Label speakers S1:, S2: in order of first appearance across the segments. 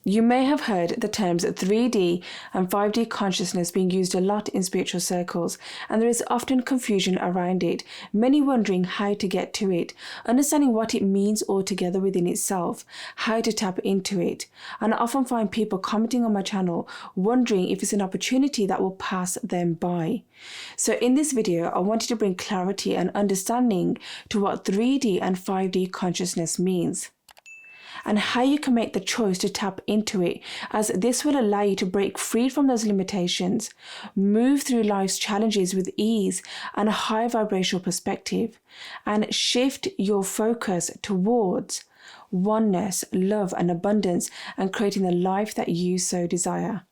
S1: You may have heard the terms 3D and 5D consciousness being used a lot in spiritual circles, and there is often confusion around it, many wondering how to get to it, understanding what it means altogether within itself, how to tap into it. And I often find people commenting on my channel wondering if it's an opportunity that will pass them by. So in this video, I wanted to bring clarity and understanding to what 3D and 5D consciousness means, and how you can make the choice to tap into it, as this will allow you to break free from those limitations, move through life's challenges with ease and a high vibrational perspective, and shift your focus towards oneness, love and abundance, and creating the life that you so desire.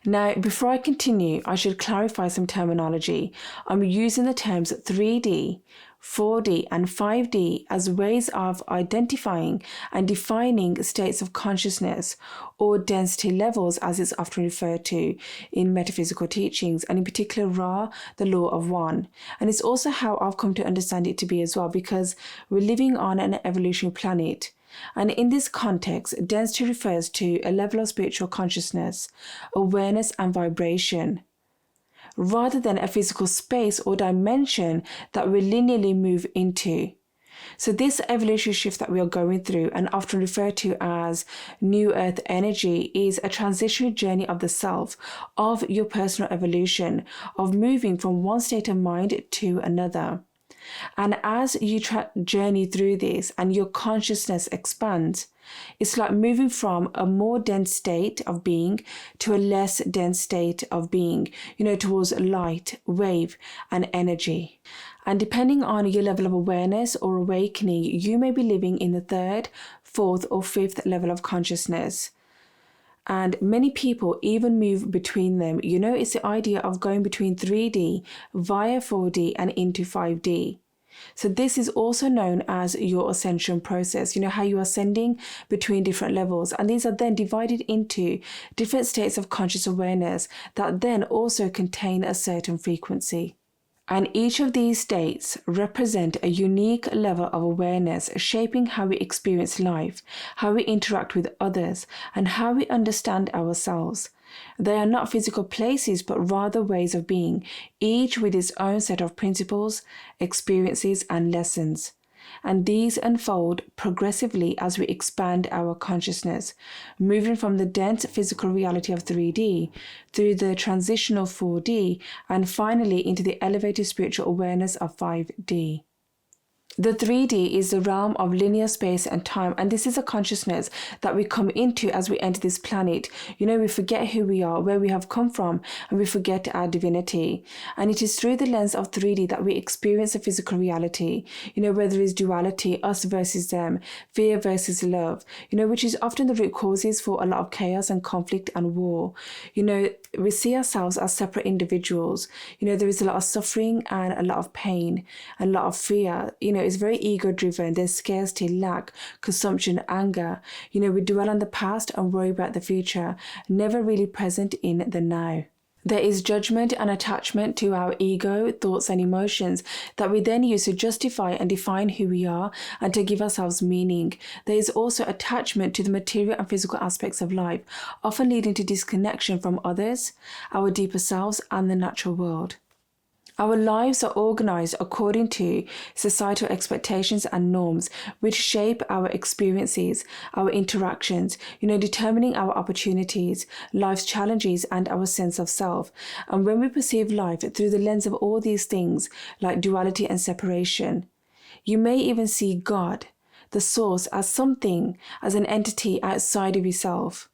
S1: Now, before I continue, I should clarify some terminology. I'm using the terms 3D, 4D and 5D as ways of identifying and defining states of consciousness, or density levels as it's often referred to in metaphysical teachings, and in particular Ra, the law of one. And it's also how I've come to understand it to be as well, because we're living on an evolutionary planet. And in this context, density refers to a level of spiritual consciousness, awareness and vibration, rather than a physical space or dimension that we linearly move into. So this evolutionary shift that we are going through, and often referred to as New Earth energy, is a transitionary journey of the self, of your personal evolution, of moving from one state of mind to another. And as you journey through this and your consciousness expands, it's like moving from a more dense state of being to a less dense state of being, towards light, wave, and energy. And depending on your level of awareness or awakening, you may be living in the third, fourth, or fifth level of consciousness. And many people even move between them. It's the idea of going between 3D via 4D and into 5D. So this is also known as your ascension process. How you are ascending between different levels. And these are then divided into different states of conscious awareness that then also contain a certain frequency. And each of these states represent a unique level of awareness, shaping how we experience life, how we interact with others, and how we understand ourselves. They are not physical places, but rather ways of being, each with its own set of principles, experiences, and lessons. And these unfold progressively as we expand our consciousness, moving from the dense physical reality of 3D through the transitional 4D, and finally into the elevated spiritual awareness of 5D. The 3D is the realm of linear space and time, and this is a consciousness that we come into as we enter this planet. We forget who we are, where we have come from, and we forget our divinity. And it is through the lens of 3D that we experience a physical reality, where there is duality, us versus them, fear versus love, which is often the root causes for a lot of chaos and conflict and war. We see ourselves as separate individuals. There is a lot of suffering and a lot of pain, and a lot of fear. It's very ego-driven. There's scarcity, lack, consumption, anger. We dwell on the past and worry about the future, never really present in the now. There is judgment and attachment to our ego, thoughts and emotions that we then use to justify and define who we are and to give ourselves meaning. There is also attachment to the material and physical aspects of life, often leading to disconnection from others, our deeper selves, and the natural world. Our lives are organized according to societal expectations and norms, which shape our experiences, our interactions, determining our opportunities, life's challenges, and our sense of self. And when we perceive life through the lens of all these things, like duality and separation, you may even see God, the source, as something, as an entity outside of yourself.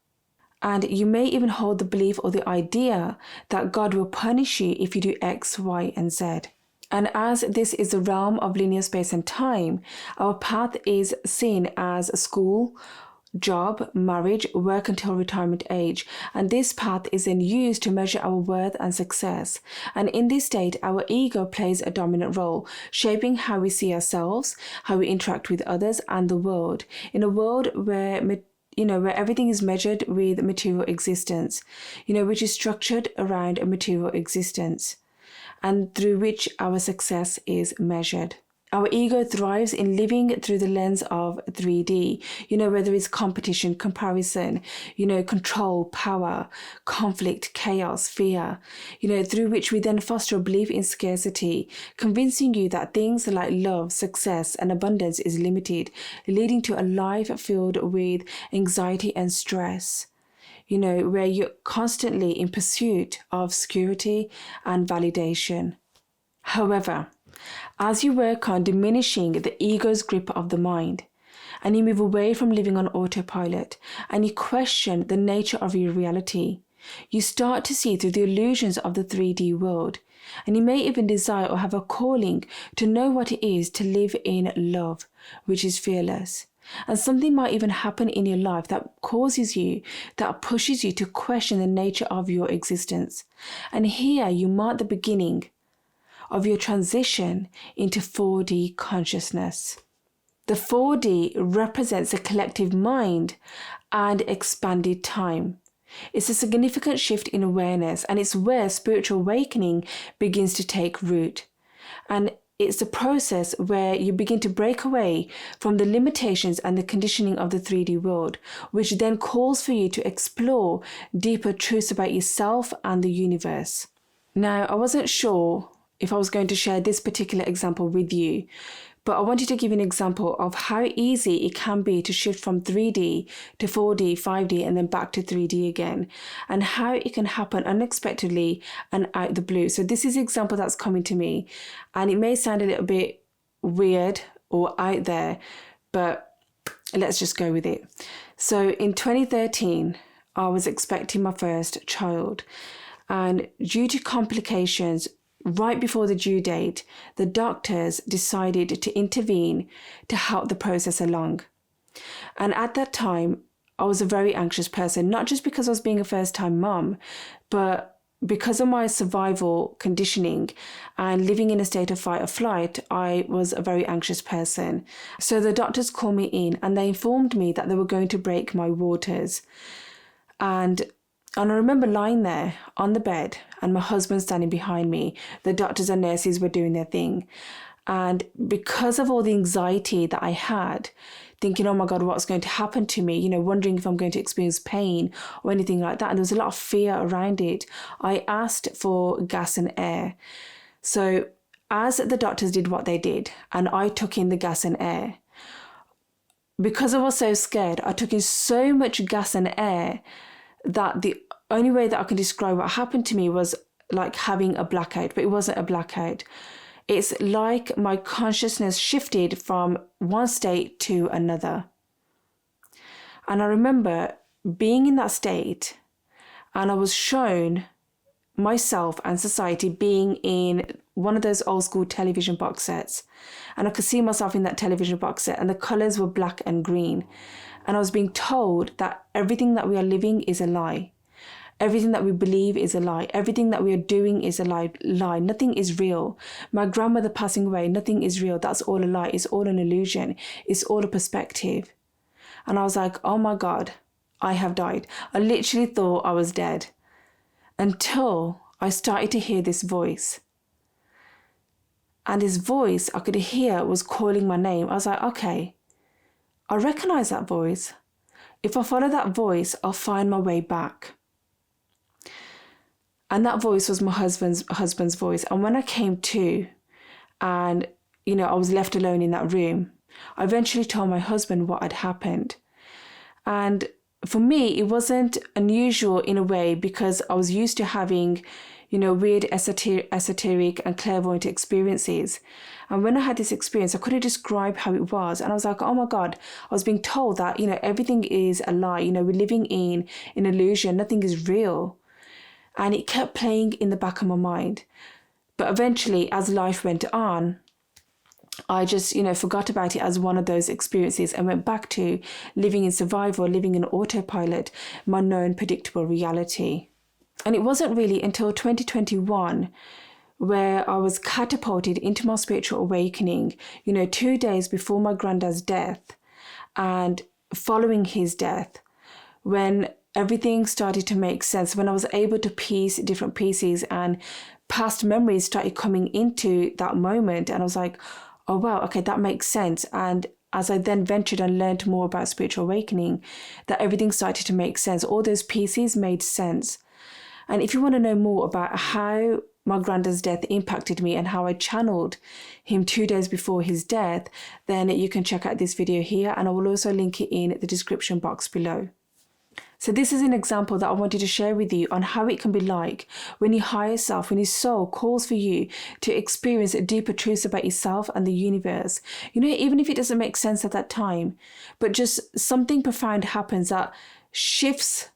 S1: And you may even hold the belief or the idea that God will punish you if you do X, Y, and Z. And as this is the realm of linear space and time, our path is seen as school, job, marriage, work until retirement age. And this path is then used to measure our worth and success. And in this state, our ego plays a dominant role, shaping how we see ourselves, how we interact with others and the world. In a world where where everything is measured with material existence, which is structured around a material existence, and through which our success is measured. Our ego thrives in living through the lens of 3D, whether it's competition, comparison, control, power, conflict, chaos, fear, through which we then foster a belief in scarcity, convincing you that things like love, success, and abundance is limited, leading to a life filled with anxiety and stress, where you're constantly in pursuit of security and validation. However, as you work on diminishing the ego's grip of the mind, and you move away from living on autopilot, and you question the nature of your reality, you start to see through the illusions of the 3D world, and you may even desire or have a calling to know what it is to live in love, which is fearless. And something might even happen in your life that pushes you to question the nature of your existence. And here you mark the beginning of your transition into 4D consciousness. The 4D represents a collective mind and expanded time. It's a significant shift in awareness, and it's where spiritual awakening begins to take root. And it's a process where you begin to break away from the limitations and the conditioning of the 3D world, which then calls for you to explore deeper truths about yourself and the universe. Now, I wasn't sure if I was going to share this particular example with you, but I wanted to give you an example of how easy it can be to shift from 3D to 4D, 5D, and then back to 3D again, and how it can happen unexpectedly and out the blue. So this is an example that's coming to me, and it may sound a little bit weird or out there, but let's just go with it. So in 2013, I was expecting my first child, and due to complications, right before the due date, the doctors decided to intervene to help the process along. And at that time, I was a very anxious person, not just because I was being a first-time mum, but because of my survival conditioning and living in a state of fight or flight, I was a very anxious person. So the doctors called me in and they informed me that they were going to break my waters. And I remember lying there on the bed and my husband standing behind me. The doctors and nurses were doing their thing. And because of all the anxiety that I had, thinking, oh my God, what's going to happen to me? Wondering if I'm going to experience pain or anything like that. And there was a lot of fear around it. I asked for gas and air. So as the doctors did what they did, and I took in the gas and air, because I was so scared, I took in so much gas and air that the only way that I can describe what happened to me was like having a blackout, but it wasn't a blackout. It's like my consciousness shifted from one state to another. And I remember being in that state, and I was shown myself and society being in one of those old school television box sets. And I could see myself in that television box set, and the colors were black and green. And I was being told that everything that we are living is a lie. Everything that we believe is a lie. Everything that we are doing is a lie. Nothing is real. My grandmother passing away, nothing is real. That's all a lie. It's all an illusion. It's all a perspective. And I was like, oh my God, I have died. I literally thought I was dead until I started to hear this voice. And this voice I could hear was calling my name. I was like, okay, I recognize that voice. If I follow that voice, I'll find my way back. And that voice was my husband's voice. And when I came to, and I was left alone in that room, I eventually told my husband what had happened. And for me, it wasn't unusual in a way, because I was used to having, weird esoteric and clairvoyant experiences. And when I had this experience, I couldn't describe how it was. And I was like, oh my God, I was being told that, everything is a lie. We're living in an illusion. Nothing is real. And it kept playing in the back of my mind. But eventually, as life went on, I just, forgot about it as one of those experiences and went back to living in survival, living in autopilot, my known predictable reality. And it wasn't really until 2021 where I was catapulted into my spiritual awakening, 2 days before my granddad's death and following his death, when everything started to make sense, when I was able to piece different pieces and past memories started coming into that moment. And I was like, oh wow, okay, that makes sense. And as I then ventured and learned more about spiritual awakening, that everything started to make sense. All those pieces made sense. And if you want to know more about how my granddad's death impacted me and how I channeled him 2 days before his death, then you can check out this video here, and I will also link it in the description box below. So this is an example that I wanted to share with you on how it can be like when your higher self, when your soul calls for you to experience deeper truths about yourself and the universe. You know, even if it doesn't make sense at that time, but just something profound happens that shifts,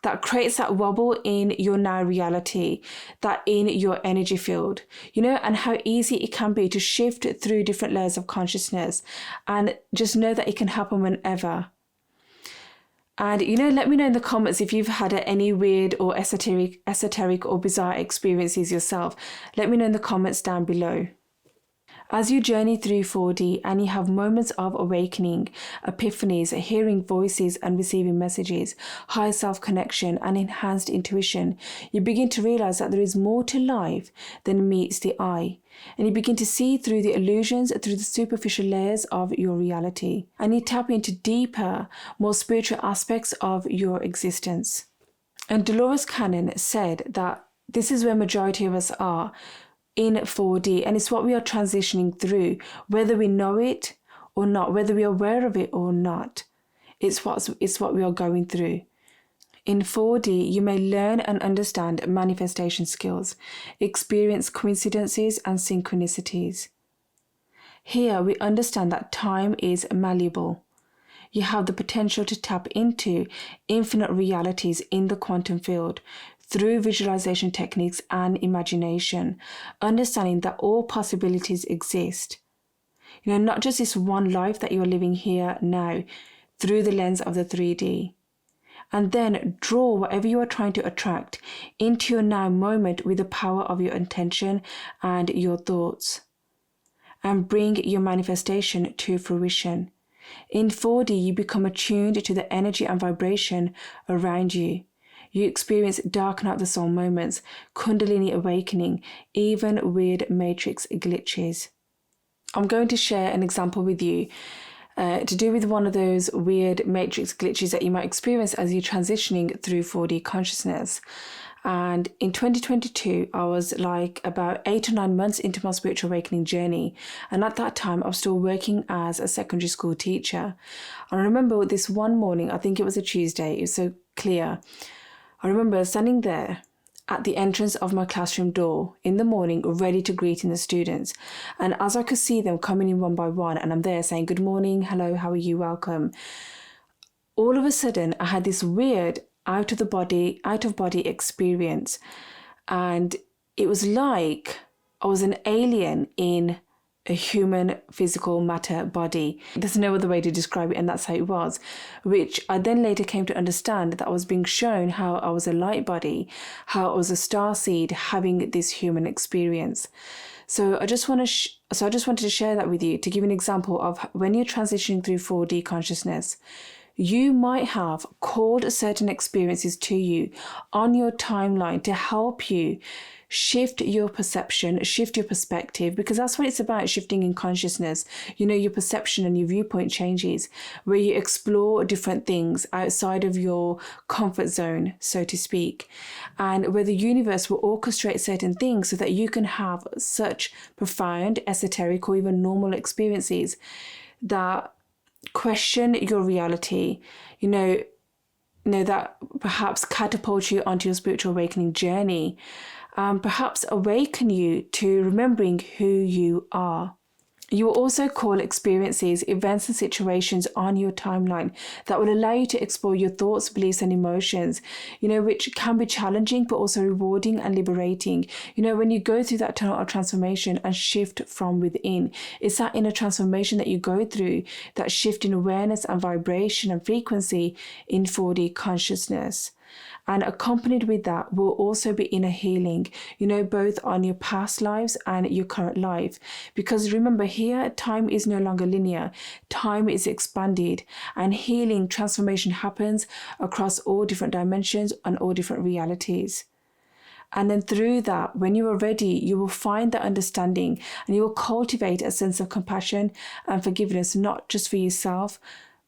S1: that creates that wobble in your now reality, that in your energy field, you know, and how easy it can be to shift through different layers of consciousness, and just know that it can happen whenever. And, you know, let me know in the comments if you've had any weird or esoteric or bizarre experiences yourself. Let me know in the comments down below. As you journey through 4D and you have moments of awakening, epiphanies, hearing voices and receiving messages, higher self-connection and enhanced intuition, you begin to realize that there is more to life than meets the eye. And you begin to see through the illusions, through the superficial layers of your reality. And you tap into deeper, more spiritual aspects of your existence. And Dolores Cannon said that this is where majority of us are, in 4D, and it's what we are transitioning through, whether we know it or not, whether we are aware of it or not. It's what we are going through. In 4D, you may learn and understand manifestation skills, experience coincidences and synchronicities. Here, we understand that time is malleable. You have the potential to tap into infinite realities in the quantum field through visualization techniques and imagination, understanding that all possibilities exist. You know, not just this one life that you're living here now through the lens of the 3D. And then draw whatever you are trying to attract into your now moment with the power of your intention and your thoughts. And bring your manifestation to fruition. In 4D, you become attuned to the energy and vibration around you. You experience dark night of the soul moments, Kundalini awakening, even weird matrix glitches. I'm going to share an example with you to do with one of those weird matrix glitches that you might experience as you're transitioning through 4D consciousness. And in 2022, I was like about 8 or 9 months into my spiritual awakening journey. And at that time, I was still working as a secondary school teacher. And I remember this one morning, I think it was a Tuesday, it was so clear. I remember standing there at the entrance of my classroom door in the morning, ready to greet the students. And as I could see them coming in one by one, and I'm there saying, good morning, hello, how are you, welcome. All of a sudden, I had this weird out of body experience. And it was like I was an alien in a human physical matter body. There's no other way to describe it, and that's how it was, which I then later came to understand that I was being shown how I was a light body, how I was a starseed having this human experience. So I just wanted to share that with you to give an example of when you're transitioning through 4D consciousness. You might have called certain experiences to you on your timeline to help you shift your perception, shift your perspective, because that's what it's about, shifting in consciousness. You know, your perception and your viewpoint changes, where you explore different things outside of your comfort zone, so to speak, and where the universe will orchestrate certain things so that you can have such profound, esoteric, or even normal experiences that question your reality, that perhaps catapult you onto your spiritual awakening journey, perhaps awaken you to remembering who you are. You will also call experiences, events and situations on your timeline that will allow you to explore your thoughts, beliefs and emotions, which can be challenging but also rewarding and liberating. When you go through that tunnel of transformation and shift from within, it's that inner transformation that you go through, that shift in awareness and vibration and frequency in 4D consciousness. And accompanied with that will also be inner healing, both on your past lives and your current life. Because remember, here, time is no longer linear. Time is expanded, and healing, transformation happens across all different dimensions and all different realities. And then through that, when you are ready, you will find that understanding and you will cultivate a sense of compassion and forgiveness, not just for yourself,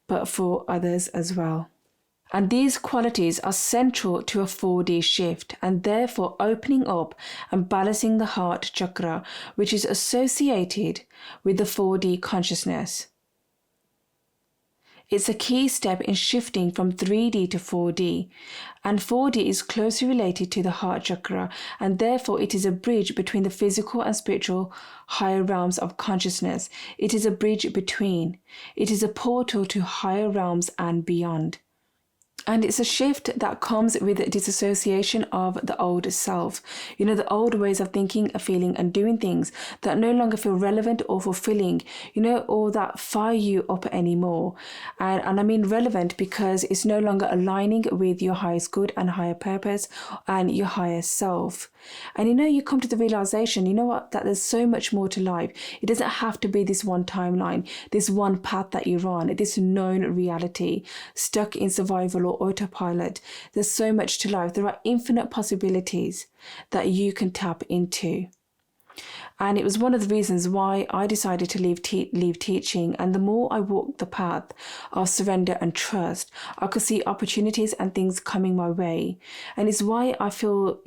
S1: but for others as well. And these qualities are central to a 4D shift and therefore opening up and balancing the heart chakra, which is associated with the 4D consciousness. It's a key step in shifting from 3D to 4D, and 4D is closely related to the heart chakra, and therefore it is a bridge between the physical and spiritual higher realms of consciousness. It is a bridge between. It is a portal to higher realms and beyond. And it's a shift that comes with disassociation of the old self. The old ways of thinking, feeling, and doing things that no longer feel relevant or fulfilling, or that fire you up anymore. And I mean relevant because it's no longer aligning with your highest good and higher purpose and your higher self. And you come to the realization, that there's so much more to life. It doesn't have to be this one timeline, this one path that you're on, this known reality, stuck in survival or autopilot. There's so much to life. There are infinite possibilities that you can tap into. And it was one of the reasons why I decided to leave teaching. And the more I walked the path of surrender and trust, I could see opportunities and things coming my way. And it's why I feel,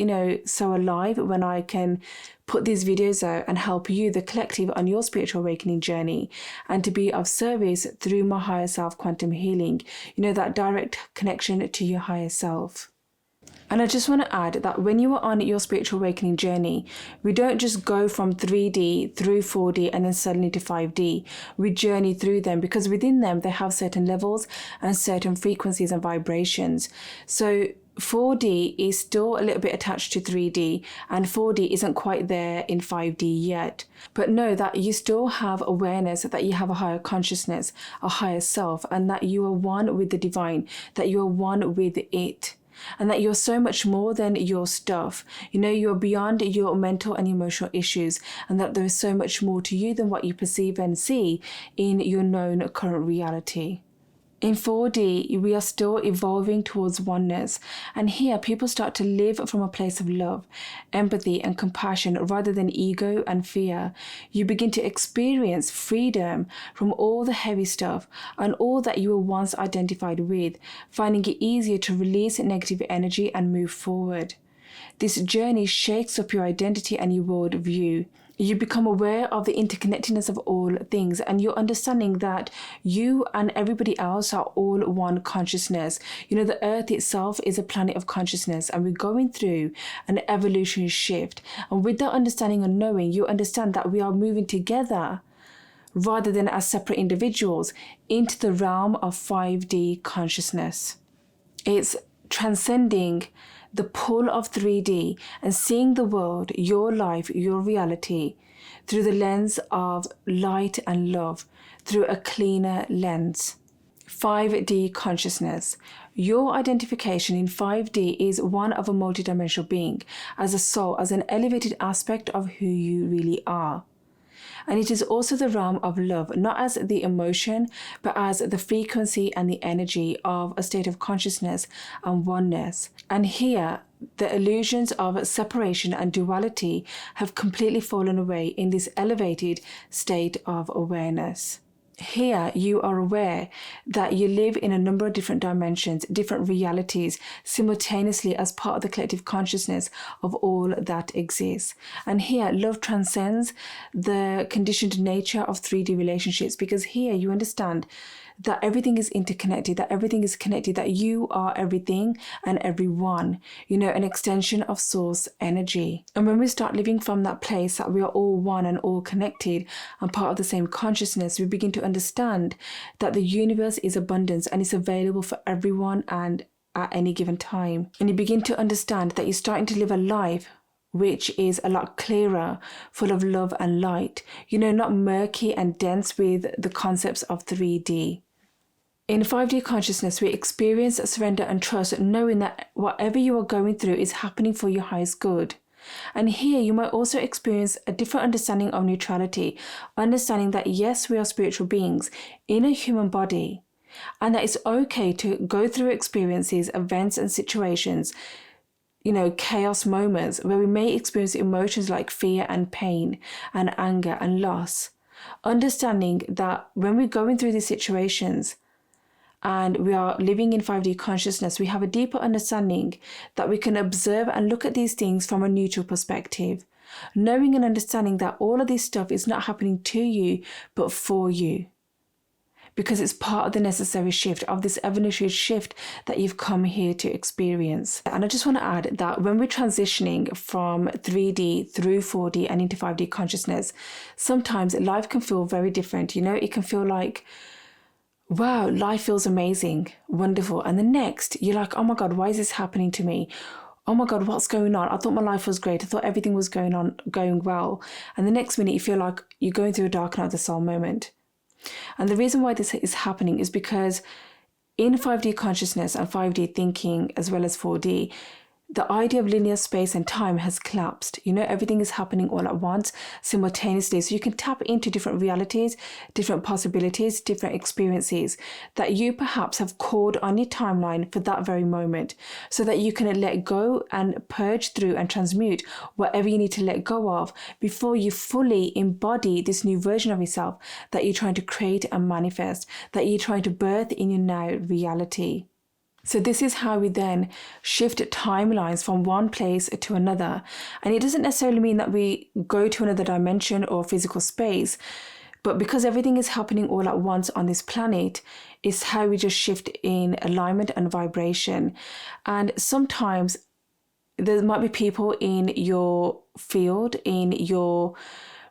S1: so alive when I can put these videos out and help you, the collective, on your spiritual awakening journey, and to be of service through my higher self quantum healing, that direct connection to your higher self. And I just want to add that when you are on your spiritual awakening journey, we don't just go from 3D through 4D and then suddenly to 5D. We journey through them because within them, they have certain levels and certain frequencies and vibrations. So 4D is still a little bit attached to 3D, and 4D isn't quite there in 5D yet. But know that you still have awareness, that you have a higher consciousness, a higher self, and that you are one with the divine, that you are one with it. And that you're so much more than your stuff. You're beyond your mental and emotional issues, and that there is so much more to you than what you perceive and see in your known current reality. In 4D, we are still evolving towards oneness, and here people start to live from a place of love, empathy, and compassion rather than ego and fear. You begin to experience freedom from all the heavy stuff and all that you were once identified with, finding it easier to release negative energy and move forward. This journey shakes up your identity and your world view. You become aware of the interconnectedness of all things, and you're understanding that you and everybody else are all one consciousness. The earth itself is a planet of consciousness, and we're going through an evolutionary shift. And with that understanding and knowing, you understand that we are moving together rather than as separate individuals into the realm of 5D consciousness. It's transcending the pull of 3D and seeing the world, your life, your reality, through the lens of light and love, through a cleaner lens. 5D consciousness. Your identification in 5D is one of a multidimensional being, as a soul, as an elevated aspect of who you really are. And it is also the realm of love, not as the emotion, but as the frequency and the energy of a state of consciousness and oneness. And here, the illusions of separation and duality have completely fallen away in this elevated state of awareness. Here, you are aware that you live in a number of different dimensions, different realities, simultaneously as part of the collective consciousness of all that exists. And here, love transcends the conditioned nature of 3D relationships, because here you understand that everything is interconnected, that everything is connected, that you are everything and everyone, an extension of source energy. And when we start living from that place that we are all one and all connected and part of the same consciousness, we begin to understand that the universe is abundance and it's available for everyone and at any given time. And you begin to understand that you're starting to live a life which is a lot clearer, full of love and light, not murky and dense with the concepts of 3D. In 5D consciousness, we experience surrender and trust, knowing that whatever you are going through is happening for your highest good. And here you might also experience a different understanding of neutrality, understanding that yes, we are spiritual beings in a human body, and that it's okay to go through experiences, events, and situations chaos moments where we may experience emotions like fear and pain and anger and loss. Understanding that when we're going through these situations and we are living in 5D consciousness, we have a deeper understanding that we can observe and look at these things from a neutral perspective, knowing and understanding that all of this stuff is not happening to you, but for you. Because it's part of the necessary shift, of this evolutionary shift that you've come here to experience. And I just want to add that when we're transitioning from 3D through 4D and into 5D consciousness, sometimes life can feel very different. It can feel like, wow, life feels amazing, wonderful. And the next, you're like, oh my God, why is this happening to me? Oh my God, what's going on? I thought my life was great. I thought everything was going well. And the next minute you feel like you're going through a dark night of the soul moment. And the reason why this is happening is because in 5D consciousness and 5D thinking, as well as 4D, the idea of linear space and time has collapsed. Everything is happening all at once, simultaneously. So you can tap into different realities, different possibilities, different experiences that you perhaps have called on your timeline for that very moment, so that you can let go and purge through and transmute whatever you need to let go of before you fully embody this new version of yourself that you're trying to create and manifest, that you're trying to birth in your now reality. So this is how we then shift timelines from one place to another. And it doesn't necessarily mean that we go to another dimension or physical space, but because everything is happening all at once on this planet, it's how we just shift in alignment and vibration. And sometimes there might be people in your field, in your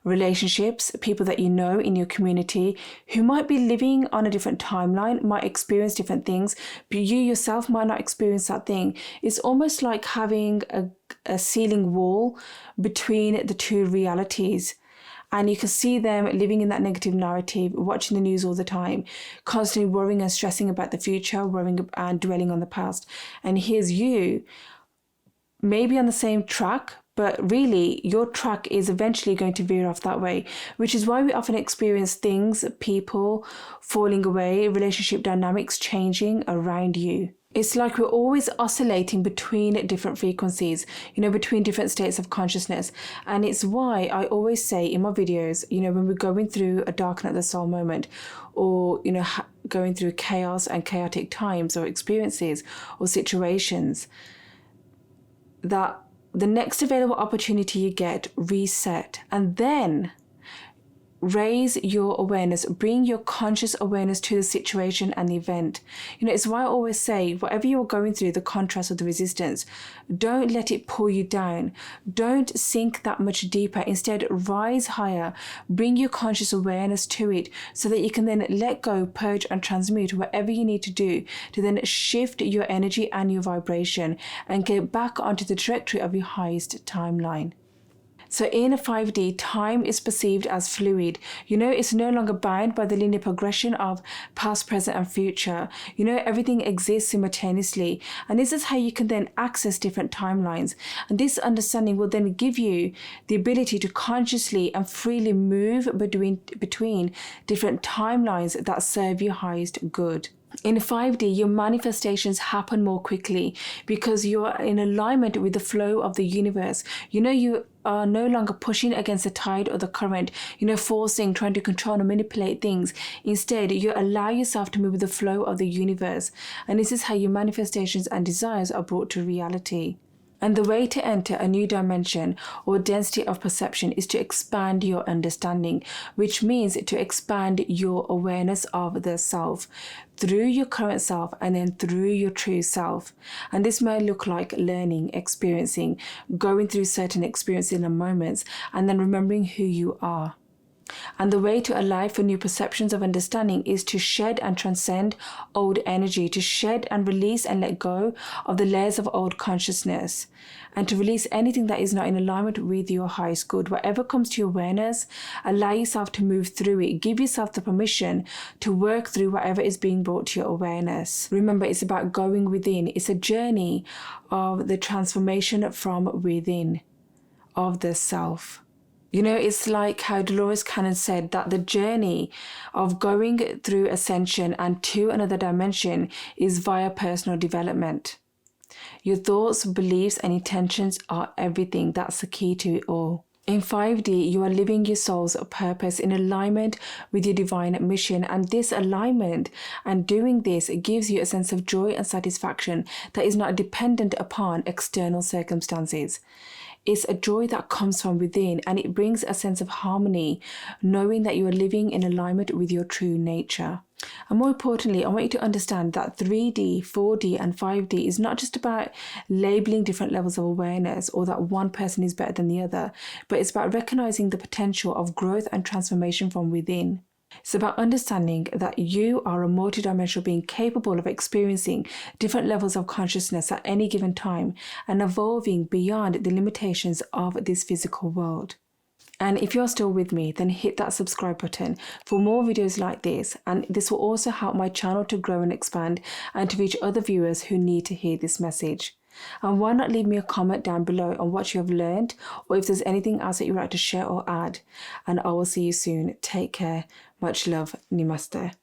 S1: relationships, people that you know in your community who might be living on a different timeline, might experience different things, but you yourself might not experience that thing. It's almost like having a ceiling wall between the two realities. And you can see them living in that negative narrative, watching the news all the time, constantly worrying and stressing about the future, worrying and dwelling on the past. And here's you, maybe on the same track, but really your track is eventually going to veer off that way, which is why we often experience things, people falling away, relationship dynamics changing around you. It's like we're always oscillating between different frequencies, between different states of consciousness. And it's why I always say in my videos, when we're going through a dark night of the soul moment, or, going through chaos and chaotic times or experiences or situations, that the next available opportunity you get, reset, and then raise your awareness, bring your conscious awareness to the situation and the event. It's why I always say, whatever you're going through, the contrast or the resistance, don't let it pull you down. Don't sink that much deeper. Instead, rise higher, bring your conscious awareness to it so that you can then let go, purge and transmute whatever you need to do to then shift your energy and your vibration and get back onto the trajectory of your highest timeline. So in a 5D, time is perceived as fluid. It's no longer bound by the linear progression of past, present, and future. Everything exists simultaneously. And this is how you can then access different timelines. And this understanding will then give you the ability to consciously and freely move between different timelines that serve your highest good. In 5D, your manifestations happen more quickly because you're in alignment with the flow of the universe. You are no longer pushing against the tide or the current, forcing, trying to control and manipulate things. Instead, you allow yourself to move with the flow of the universe. And this is how your manifestations and desires are brought to reality. And the way to enter a new dimension or density of perception is to expand your understanding, which means to expand your awareness of the self through your current self and then through your true self. And this may look like learning, experiencing, going through certain experiences in moments, and then remembering who you are. And the way to allow for new perceptions of understanding is to shed and transcend old energy, to shed and release and let go of the layers of old consciousness, and to release anything that is not in alignment with your highest good. Whatever comes to your awareness, allow yourself to move through it. Give yourself the permission to work through whatever is being brought to your awareness. Remember, it's about going within. It's a journey of the transformation from within of the self. It's like how Dolores Cannon said that the journey of going through ascension and to another dimension is via personal development. Your thoughts, beliefs, and intentions are everything. That's the key to it all. In 5D, you are living your soul's purpose in alignment with your divine mission, and this alignment and doing this gives you a sense of joy and satisfaction that is not dependent upon external circumstances. It's a joy that comes from within, and it brings a sense of harmony, knowing that you are living in alignment with your true nature. And more importantly, I want you to understand that 3D, 4D, and 5D is not just about labeling different levels of awareness or that one person is better than the other, but it's about recognizing the potential of growth and transformation from within. It's about understanding that you are a multidimensional being capable of experiencing different levels of consciousness at any given time and evolving beyond the limitations of this physical world. And if you're still with me, then hit that subscribe button for more videos like this. And this will also help my channel to grow and expand and to reach other viewers who need to hear this message. And why not leave me a comment down below on what you have learned, or if there's anything else that you'd like to share or add. And I will see you soon. Take care. Much love. Namaste.